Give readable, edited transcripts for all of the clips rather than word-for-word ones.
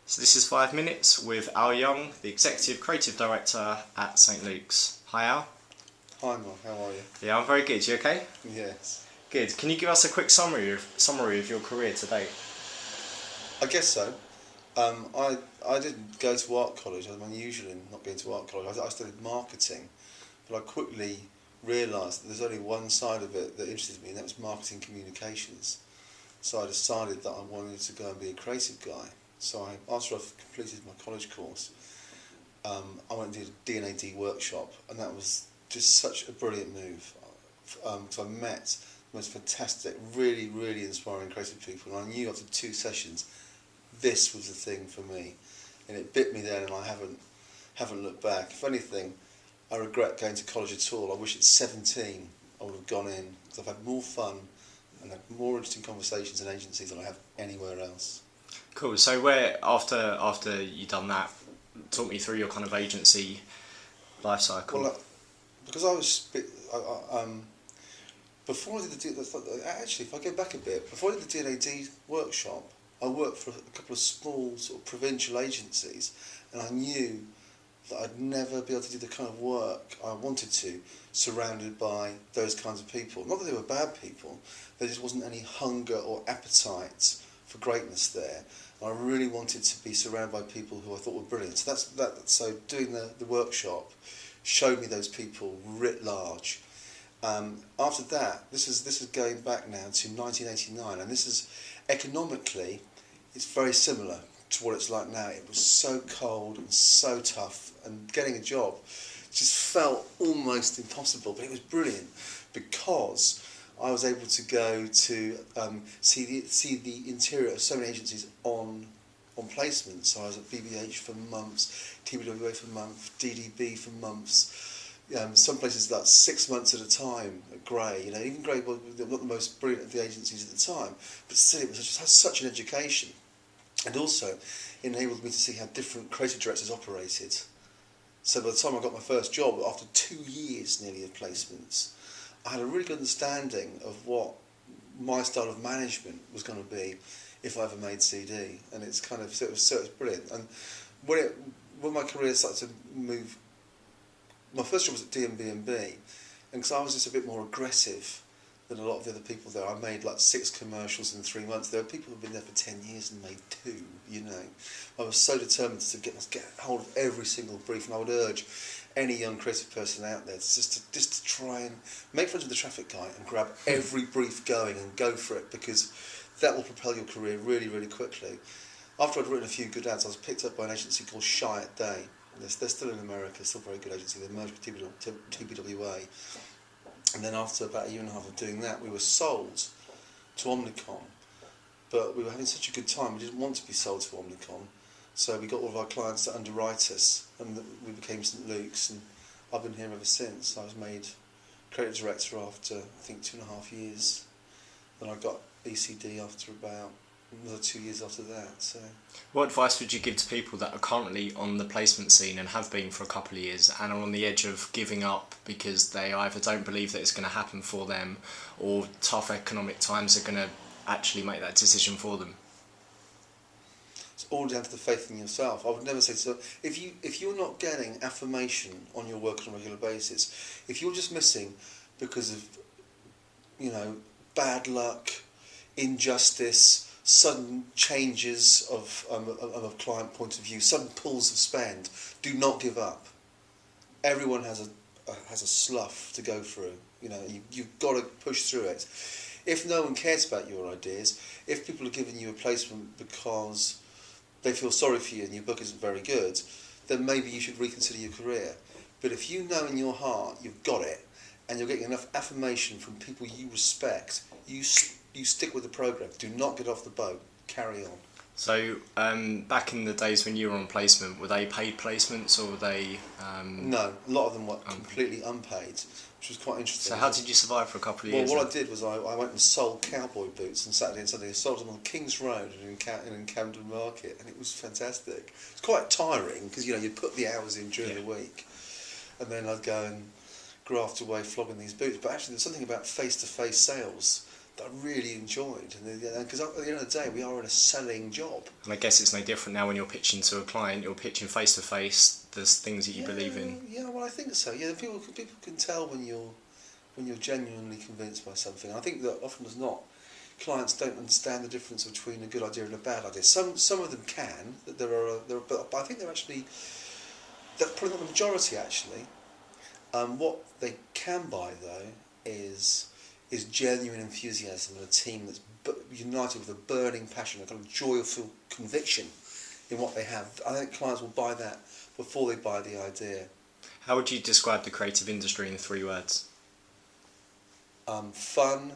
So this is 5 Minutes with Al Young, the Executive Creative Director at St Luke's. Hi Al. Hi Mark, how are you? Yeah, I'm very good. You okay? Yes. Good. Can you give us a quick summary of your career to date? I guess so. I didn't go to art college. I'm unusual in not going to art college. I studied marketing, but I quickly realised that there's only one side of it that interested me, and that was marketing communications. So I decided that I wanted to go and be a creative guy. So after I've completed my college course, I went and did a D&AD workshop, and that was just such a brilliant move. So I met the most fantastic, really, really inspiring creative people, and I knew after 2 sessions this was the thing for me, and it bit me then, and I haven't looked back. If anything, I regret going to college at all. I wish at 17 I would have gone in, because I've had more fun and had more interesting conversations in agencies than I have anywhere else. Cool. So where after you done that, talk me through your kind of agency life cycle. Well, because I was before I did actually, if I go back a bit, before I did the D&AD workshop, I worked for a couple of small sort of provincial agencies, and I knew that I'd never be able to do the kind of work I wanted to, surrounded by those kinds of people. Not that they were bad people, there just wasn't any hunger or appetite for greatness there. And I really wanted to be surrounded by people who I thought were brilliant. So so doing the workshop showed me those people writ large. After that, this is going back now to 1989, and this is economically, it's very similar to what it's like now. It was so cold and so tough, and getting a job just felt almost impossible, but it was brilliant because I was able to go to see the interior of so many agencies on placement. So I was at BBH for months, TBWA for months, DDB for months. Some places about 6 months at a time at Grey. Even Grey was not the most brilliant of the agencies at the time, but still it was just had such an education, and also enabled me to see how different creative directors operated. So by the time I got my first job, after 2 years nearly of placements, I had a really good understanding of what my style of management was going to be if I ever made CD, and it's kind of so it was brilliant. And when my career started to move. My first job was at D&B, and because I was just a bit more aggressive than a lot of the other people there, I made like 6 commercials in 3 months. There were people who've been there for 10 years and made 2, I was so determined to get hold of every single brief, and I would urge any young creative person out there just to try and make friends with the traffic guy and grab every brief going and go for it, because that will propel your career really, really quickly. After I'd written a few good ads, I was picked up by an agency called Shy at Day. They're still in America, still a very good agency. They merged with TBWA. And then after about 1.5 years of doing that, we were sold to Omnicom. But we were having such a good time, we didn't want to be sold to Omnicom. So we got all of our clients to underwrite us, and we became St Luke's, and I've been here ever since. I was made creative director after, I think, 2.5 years. Then I got ECD after about another 2 years after that. So, What advice would you give to people that are currently on the placement scene and have been for a couple of years and are on the edge of giving up because they either don't believe that it's going to happen for them, or tough economic times are going to actually make that decision for them? it's all down to the faith in yourself. I would never say so. If you're not getting affirmation on your work on a regular basis, if you're just missing because of bad luck, injustice, sudden changes of a client point of view, sudden pulls of spend, do not give up. Everyone has a slough to go through. You've got to push through it. If no one cares about your ideas, if people are giving you a placement because they feel sorry for you and your book isn't very good, then maybe you should reconsider your career. But if you know in your heart you've got it, and you're getting enough affirmation from people you respect, you stick with the program. Do not get off the boat. Carry on. So back in the days when you were on placement, were they paid placements or were they... No, a lot of them were completely unpaid, which was quite interesting. So how did you survive for a couple of years? Well, what I did was I went and sold cowboy boots on Saturday and Sunday. I sold them on King's Road and in Camden Market, and it was fantastic. It's quite tiring because you'd put the hours in during the week, and then I'd go and graft away flogging these boots. But actually, there's something about face-to-face sales that I really enjoyed, and because at the end of the day, we are in a selling job. And I guess it's no different now when you're pitching to a client. You're pitching face to face. There's things that you believe in. Yeah, well, I think so. Yeah, people can tell when you're genuinely convinced by something. And I think that often as not, clients don't understand the difference between a good idea and a bad idea. Some of them can. But I think they're actually, that's probably not the majority actually. What they can buy though is genuine enthusiasm and a team that's united with a burning passion, a kind of joyful conviction in what they have. I think clients will buy that before they buy the idea. How would you describe the creative industry in 3 words? Fun,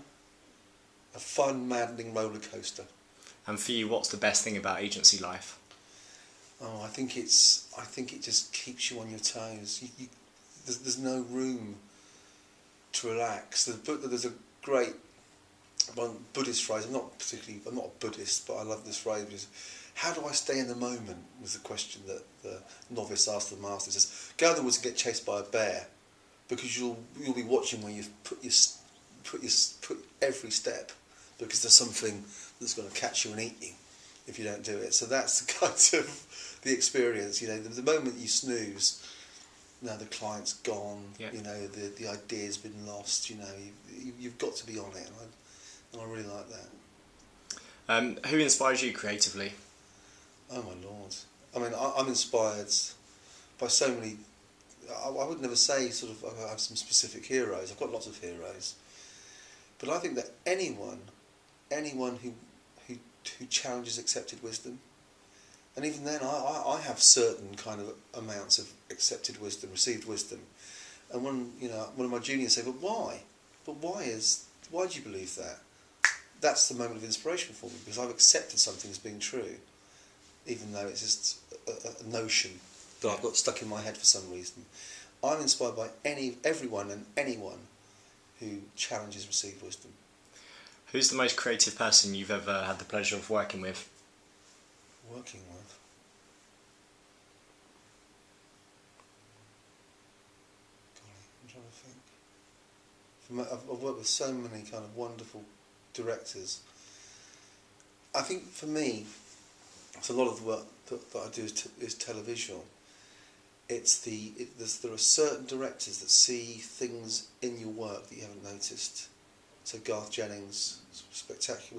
a fun, maddening roller coaster. And for you, what's the best thing about agency life? Oh, I think it just keeps you on your toes. There's no room to relax. There's a great Buddhist phrase. I'm not a Buddhist, but I love this phrase. Which is, how do I stay in the moment? Was the question that the novice asked the master. It says, go in the woods and get chased by a bear, because you'll be watching where you've put every step, because there's something that's going to catch you and eat you if you don't do it. So that's the kind of the experience. You know, the moment you snooze, now the client's gone. Yeah. You know, the idea's been lost. You know, you've got to be on it, and I really like that. Who inspires you creatively? Oh my lord! I mean, I'm inspired by so many. I would never say sort of I have some specific heroes. I've got lots of heroes, but I think that anyone who challenges accepted wisdom, and even then I have certain kind of amounts of accepted wisdom, received wisdom, and one of my juniors say, but why do you believe that? That's the moment of inspiration for me, because I've accepted something as being true, even though it's just a notion that I've got stuck in my head for some reason. I'm inspired by everyone and anyone who challenges received wisdom. Who's the most creative person you've ever had the pleasure of working with? Working with? Golly, I'm trying to think. I've worked with so many kind of wonderful directors. I think for me, it's a lot of the work that I do is televisual. There are certain directors that see things in your work that you haven't noticed. So Garth Jennings was spectacular.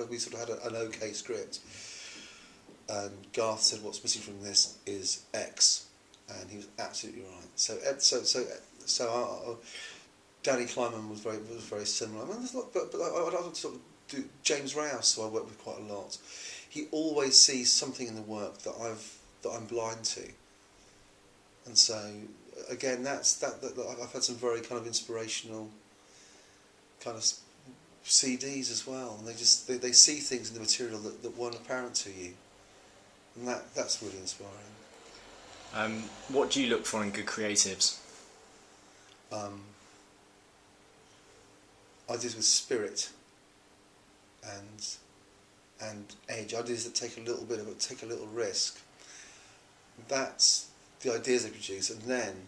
We sort of had an okay script, and Garth said, "What's missing from this is X," and he was absolutely right. So Danny Kleinman was very similar. I mean, there's a lot, but I sort of do James Rouse, who I work with quite a lot. He always sees something in the work that I'm blind to, and so again, that I've had some very kind of inspirational kind of CDs as well, and they see things in the material that weren't apparent to you, and that's really inspiring. What do you look for in good creatives? Ideas with spirit and edge, ideas that take a little risk. That's the ideas they produce, and then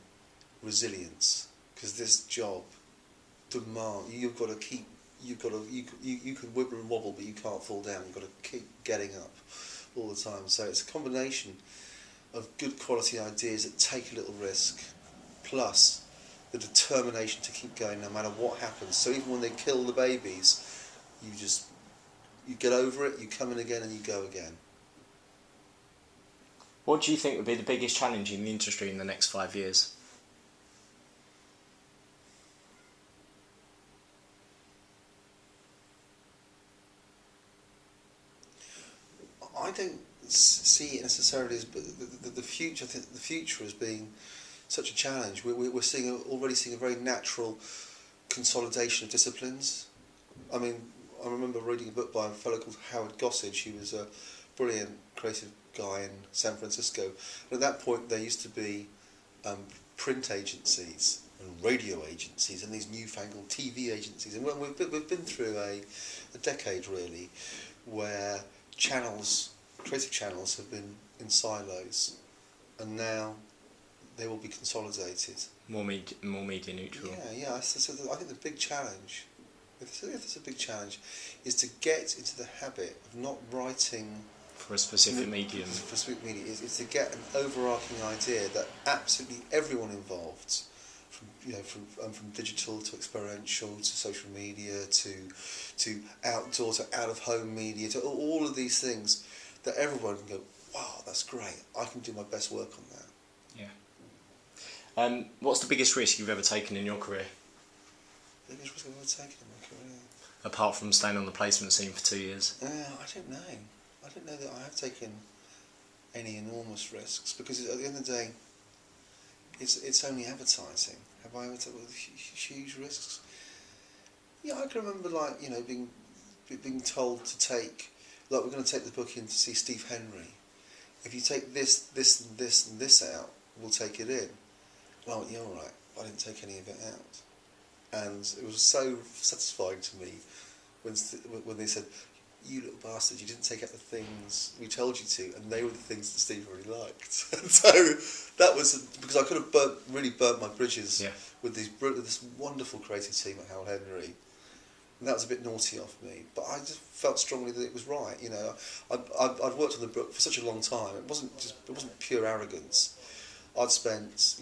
resilience, because this job demands you can wibble and wobble, but you can't fall down. You've got to keep getting up all the time. So it's a combination of good quality ideas that take a little risk, plus the determination to keep going no matter what happens. So even when they kill the babies, you get over it, you come in again and you go again. What do you think would be the biggest challenge in the industry in the next 5 years? I don't see it necessarily as the future. I think the future as being such a challenge. We're already seeing a very natural consolidation of disciplines. I mean, I remember reading a book by a fellow called Howard Gossage. He was a brilliant creative guy in San Francisco. And at that point, there used to be print agencies and radio agencies and these newfangled TV agencies. And we've been through a decade really where creative channels have been in silos, and now they will be consolidated. More media neutral. Yeah. So I think the big challenge if there's a big challenge, is to get into the habit of not writing For a specific medium. For specific media, is to get an overarching idea that absolutely everyone involved, from digital to experiential to social media to outdoor to out of home media to all of these things, that everyone can go, wow, that's great. I can do my best work on that. Yeah. What's the biggest risk you've ever taken in your career? Biggest risk I've ever taken in my career. Apart from staying on the placement scene for 2 years? I don't know. I don't know that I have taken any enormous risks, because at the end of the day, it's only advertising. Have I ever taken huge risks? Yeah, I can remember being told to take, we're going to take the book in to see Steve Henry. If you take this, this, and this, and this out, we'll take it in. And I went, yeah, all right. I didn't take any of it out, and it was so satisfying to me when they said, "You little bastard, you didn't take out the things we told you to," and they were the things that Steve really liked. And so that was because I could have really burnt my bridges with this wonderful creative team at Howell Henry. And that was a bit naughty of me, but I just felt strongly that it was right. I'd worked on the book for such a long time. It wasn't pure arrogance. I'd spent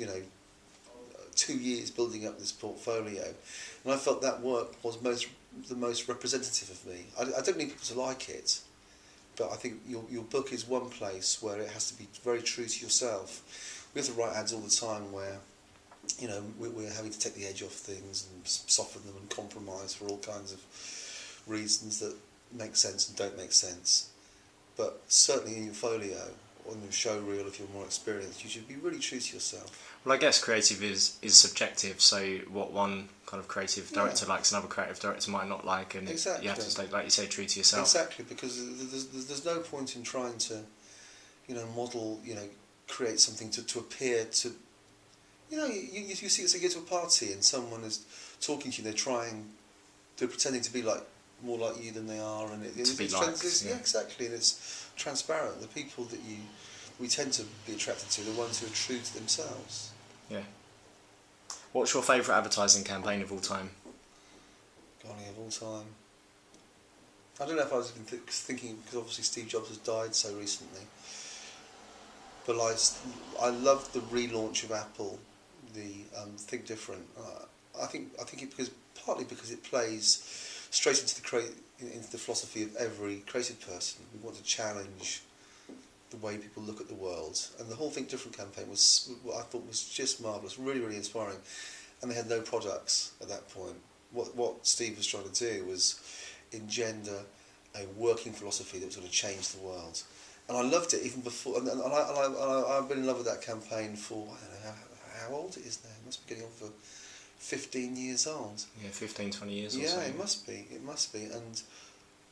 2 years building up this portfolio, and I felt that work was the most representative of me. I don't need people to like it, but I think your book is one place where it has to be very true to yourself. We have to write ads all the time where we're having to take the edge off things and soften them and compromise for all kinds of reasons that make sense and don't make sense. But certainly in your folio, or in your show reel, if you're more experienced, you should be really true to yourself. Well, I guess creative is subjective, so what one kind of creative director likes, another creative director might not like, and exactly. You have to stay, like you say, true to yourself. Exactly, because there's no point in trying to, model, create something to appear to. You see, you go to a party and someone is talking to you, they're pretending to be more like you than they are, and exactly, and it's transparent. The people that we tend to be attracted to, the ones who are true to themselves. Yeah. What's your favourite advertising campaign of all time? Golly, of all time. I don't know if I was even thinking, because obviously Steve Jobs has died so recently. But I loved the relaunch of Apple, the Think Different. I think it partly because it plays straight into the philosophy of every creative person. We want to challenge the way people look at the world, and the whole Think Different campaign I thought was just marvellous, really, really inspiring. And they had no products at that point. What Steve was trying to do was engender a working philosophy that was going to change the world. And I loved it even before, and I've been in love with that campaign for, I don't know how old it is now. It must be getting on for 15 years old. Yeah, 15, 20 years or yeah, so. Yeah, it must be.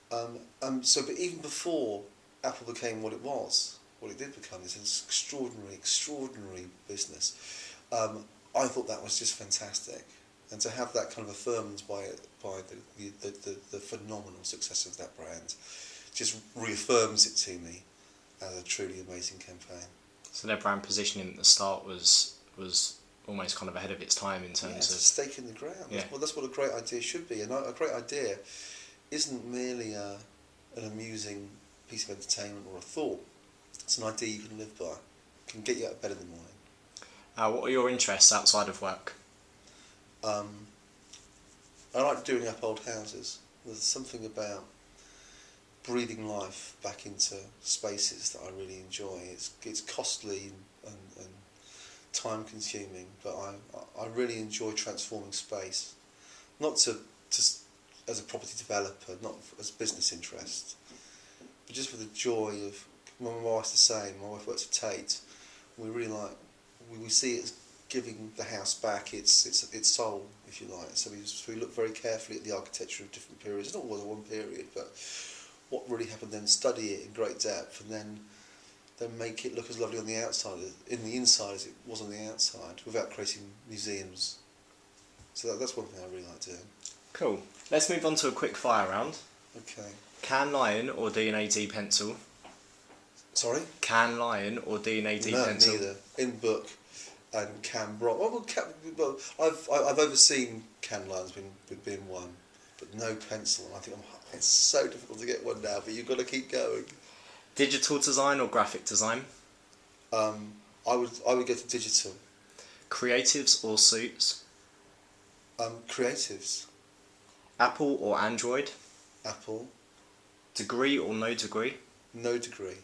But even before Apple became what it did become, this extraordinary business, I thought that was just fantastic. And to have that kind of affirmed by the phenomenal success of that brand just reaffirms it to me as a truly amazing campaign. So their brand positioning at the start was almost kind of ahead of its time in terms of... it's a stake in the ground. Yeah. That's what a great idea should be. And a great idea isn't merely an amusing piece of entertainment or a thought. It's an idea you can live by. It can get you out of bed in the morning. What are your interests outside of work? I like doing up old houses. There's something about breathing life back into spaces that I really enjoy. It's costly and time consuming, but I really enjoy transforming space, not as a property developer, not as a business interest, but just for the joy of. My wife's the same. My wife works at Tate. We really we see it as giving the house back its soul, if you like. So we look very carefully at the architecture of different periods. It's not always one period, but what really happened, then study it in great depth, and then make it look as lovely on the outside, in the inside, as it was on the outside, without creating museums. So that's one thing I really like doing. Cool. Let's move on to a quick fire round. Okay. Can Lion or D&AD pencil? Sorry? Can Lion or D&AD pencil? No, neither. In book and Can Brock. I've overseen Can Lion's been one. but no pencil. And I think it's so difficult to get one now, but you've got to keep going. Digital design or graphic design? I would go to digital. Creatives or suits? Creatives. Apple or Android? Apple. Degree or no degree? No degree.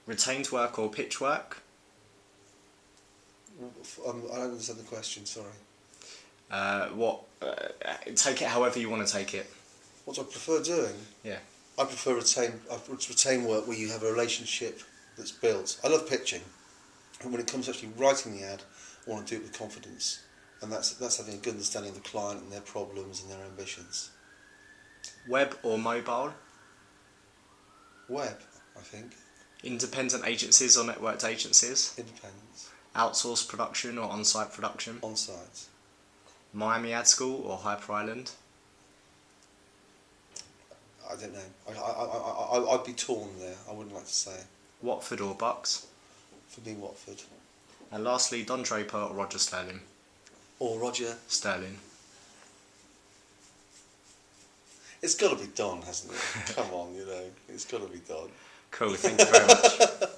Retained work or pitch work? I don't understand the question, sorry. Take it however you want to take it. What do I prefer doing? Yeah. I prefer retain work where you have a relationship that's built. I love pitching, and when it comes to actually writing the ad, I want to do it with confidence, and that's having a good understanding of the client and their problems and their ambitions. Web or mobile? Web, I think. Independent agencies or networked agencies? Independence. Outsourced production or on-site production? On-site. Miami Ad School or Hyper Island? I don't know. I'd be torn there. I wouldn't like to say. Watford or Bucks? For me, Watford. And lastly, Don Draper or Roger Sterling? Or Roger. Sterling. It's got to be Don, hasn't it? Come on, it's got to be Don. Cool, thank you very much.